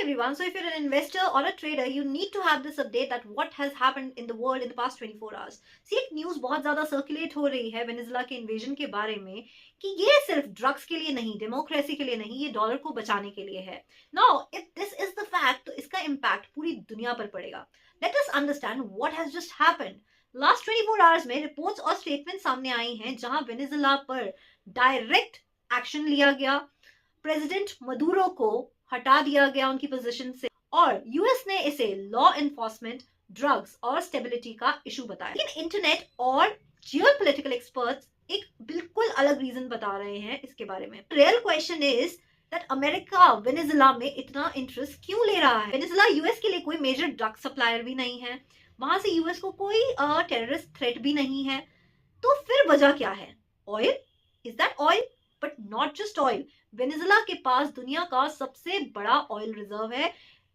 everyone. So if you're an investor or a trader, you need to have this update that what has happened in the world in the past 24 hours. See, एक news बहुत ज्यादा circulate हो रही है Venezuela के invasion के बारे में कि ये सिर्फ ड्रग्स के लिए नहीं, डेमोक्रेसी के लिए नहीं, ये डॉलर को बचाने के लिए है. Now if this is the fact, तो इसका इम्पैक्ट पूरी दुनिया पर पड़ेगा. Let us understand what has just happened. Last 24 hours में रिपोर्ट्स और स्टेटमेंट सामने आई हैं जहां वेनेजुला पर डायरेक्ट एक्शन लिया गया. प्रेसिडेंट मदुरो को हटा दिया गया उनकी पोजीशन से और यूएस ने इसे लॉ एनफोर्समेंट, ड्रग्स और स्टेबिलिटी का इशू बताया. लेकिन इंटरनेट और जियोपॉलिटिकल एक्सपर्ट्स एक बिल्कुल अलग रीजन बता रहे हैं इसके बारे में. Real question is that America Venezuela में इतना इंटरेस्ट क्यों ले रहा है. वेनेजुला यूएस के लिए कोई मेजर ड्रग सप्लायर भी नहीं है, वहां से यूएस को कोई टेररिस्ट थ्रेट भी नहीं है. तो फिर वजह क्या है? Oil. Is that oil? But not just oil. Venezuela के पास दुनिया का सबसे बड़ा ऑयल रिजर्व है,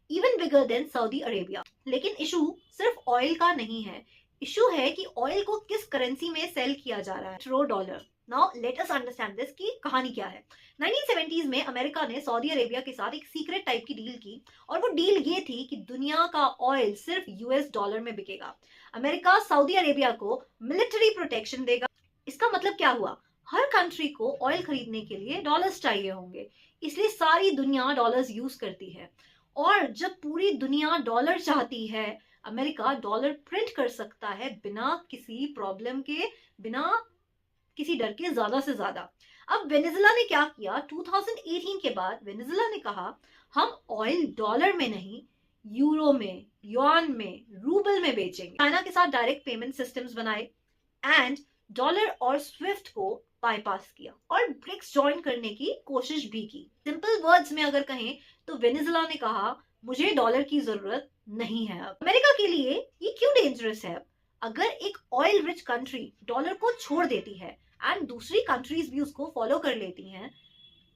even bigger than Saudi Arabia. लेकिन इशू सिर्फ ऑयल का नहीं है. इशू है कि ऑयल को किस करेंसी में सेल किया जा रहा है. Petro dollar. Now let us understand this की कहानी क्या है. 1970s में अमेरिका ने सऊदी अरेबिया के साथ एक सीक्रेट टाइप की डील की और वो डील ये थी कि दुनिया का ऑयल सिर्फ यूएस डॉलर में बिकेगा. अमेरिका सऊदी अरेबिया को मिलिट्री प्रोटेक्शन देगा. इसका मतलब क्या हुआ? हर कंट्री को ऑयल खरीदने के लिए डॉलर्स चाहिए होंगे, इसलिए सारी दुनिया डॉलर्स यूज करती है. और जब पूरी दुनिया डॉलर चाहती है, अमेरिका डॉलर प्रिंट कर सकता है बिना किसी प्रॉब्लम के, बिना किसी डर के, ज्यादा से ज्यादा. अब वेनेजुला ने क्या किया? 2018 के बाद वेनेजुला ने कहा हम ऑयल डॉलर में नहीं, यूरो में, युआन में, रूबल में बेचेंगे. चाइना के साथ डायरेक्ट पेमेंट सिस्टम्स बनाए एंड डॉलर और स्विफ्ट को बाईपास किया और ब्रिक्स ज्वाइन करने की कोशिश भी की. सिंपल वर्ड्स में अगर कहें तो वेनेजुला ने कहा मुझे डॉलर की जरूरत नहीं है. अब अमेरिका के लिए ये क्यों डेंजरस है? अगर एक ऑयल रिच कंट्री डॉलर को छोड़ देती है एंड दूसरी कंट्रीज भी उसको फॉलो कर लेती हैं,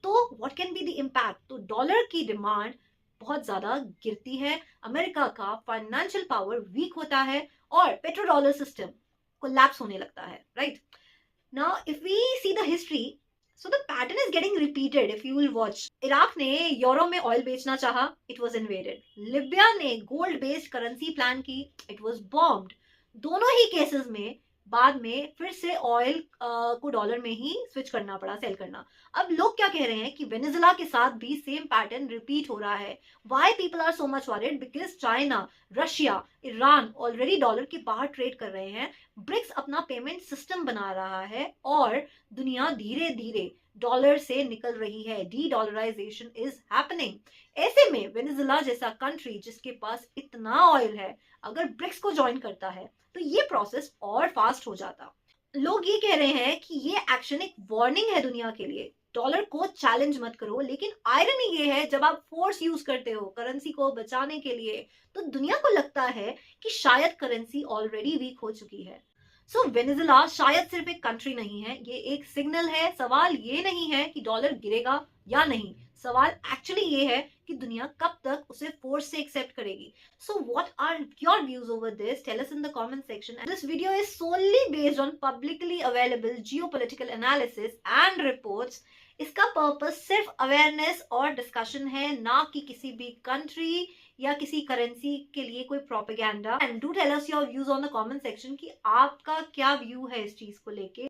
तो what can be the impact? तो डॉलर की डिमांड बहुत ज्यादा गिरती है, अमेरिका का फाइनेंशियल पावर वीक होता है और पेट्रो डॉलर सिस्टम कोलैप्स होने लगता है. Right? Now, if we see the history, so the pattern is getting repeated. If you will watch, Iraq ने यूरो में ऑयल बेचना चाहा, it was invaded. लिबिया ने गोल्ड बेस्ड करेंसी प्लान की, it was bombed. दोनों ही केसेस में बाद में फिर से ऑयल को डॉलर में ही स्विच करना पड़ा, सेल करना. अब लोग क्या कह रहे हैं कि वेनेजुला के साथ भी सेम पैटर्न रिपीट हो रहा है. Why people are so much worried? Because China, Russia, Iran already dollar के बाहर ट्रेड कर रहे हैं, ब्रिक्स अपना पेमेंट सिस्टम बना रहा है और दुनिया धीरे धीरे डॉलर से निकल रही है. De dollarisation is happening. ऐसे में वेनेजुला जैसा कंट्री जिसके पास इतना ऑयल है, अगर ब्रिक्स को ज्वाइन करता है तो ये प्रोसेस और फास्ट हो जाता. लोग ये कह रहे हैं कि ये एक्शन एक वार्निंग है दुनिया के लिए, डॉलर को चैलेंज मत करो. लेकिन आयरनी ये है, जब आप फोर्स यूज करते हो करेंसी को बचाने के लिए, तो दुनिया को लगता है कि शायद करेंसी ऑलरेडी वीक हो चुकी है. सो वेनेजुला शायद सिर्फ एक कंट्री नहीं है, ये एक सिग्नल है. सवाल ये नहीं है कि डॉलर गिरेगा या नहीं, सवाल एक्चुअली ये है कि दुनिया कब तक उसे फोर्स से एक्सेप्ट करेगी. So what are your views over this? Tell us in the comment section. This video is solely based on publicly available geopolitical analysis and reports. इसका पर्पस सिर्फ अवेयरनेस और डिस्कशन है, ना कि किसी भी कंट्री या किसी करेंसी के लिए कोई propaganda. And do tell us your views on the comment section कि आपका क्या व्यू है इस चीज को लेके.